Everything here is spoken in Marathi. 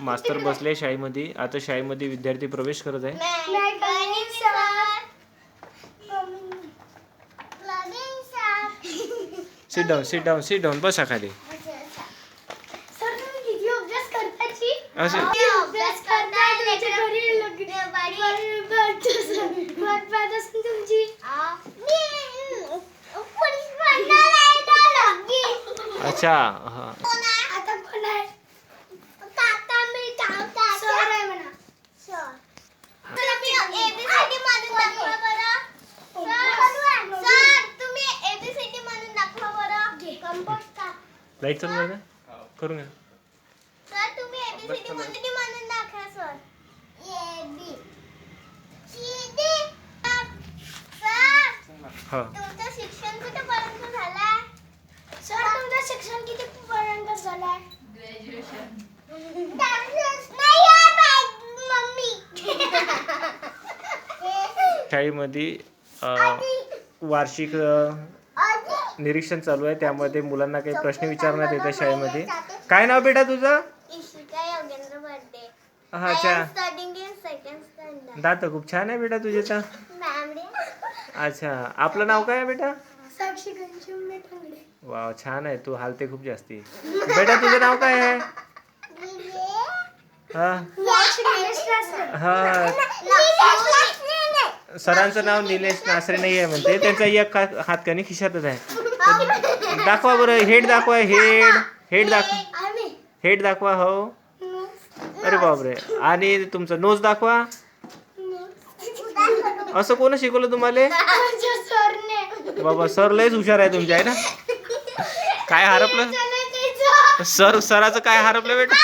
मास्तर बसले शाळेमध्ये. आता शाळेमध्ये विद्यार्थी प्रवेश करत आहे. सिट डाऊन बसा खाली. अच्छा हा. लाईट चालू आहे का? करून घ्या. सर तुम्ही एबीसीडी म्हणून दाखवा सर. हा. तुमचं शिक्षण कुठेपर्यंत झालंय? सर तुमचं शिक्षण कितीपर्यंत झालंय? ग्रॅज्युएशन. शाळेमध्ये वार्षिक निरीक्षण चालू आहे. त्यामध्ये मुलांना काही प्रश्न विचारण्यात येतात शाळेमध्ये. काय नाव बेटा तुझं? इशिका योगेंद्र बर्डे. हा अच्छा. Studying in second standard. दात खूप छान आहे बेटा तुझे तर. अच्छा आपलं नाव काय आहे बेटा? साक्षी घनश्याम मेठांगडे. वाव छान आहे. तू हालते खूप जास्ती. बेटा तुझं नाव काय आहे? हा हा. सरांचं नाव निलेश नासरे नाही आहे म्हणते. त्यांचा एक हात कणी खिशातच आहे. दाखवा बरं. हेड दाखवा. हेड दाखवा. हो अरे बापरे. आणि तुमचं नोज दाखवा. असं कोण शिकवलं तुम्हाला? बाबा सर लयच हुशार आहे तुमच्या आहे ना. काय हरपलं सराचं काय हरपलं बेटा?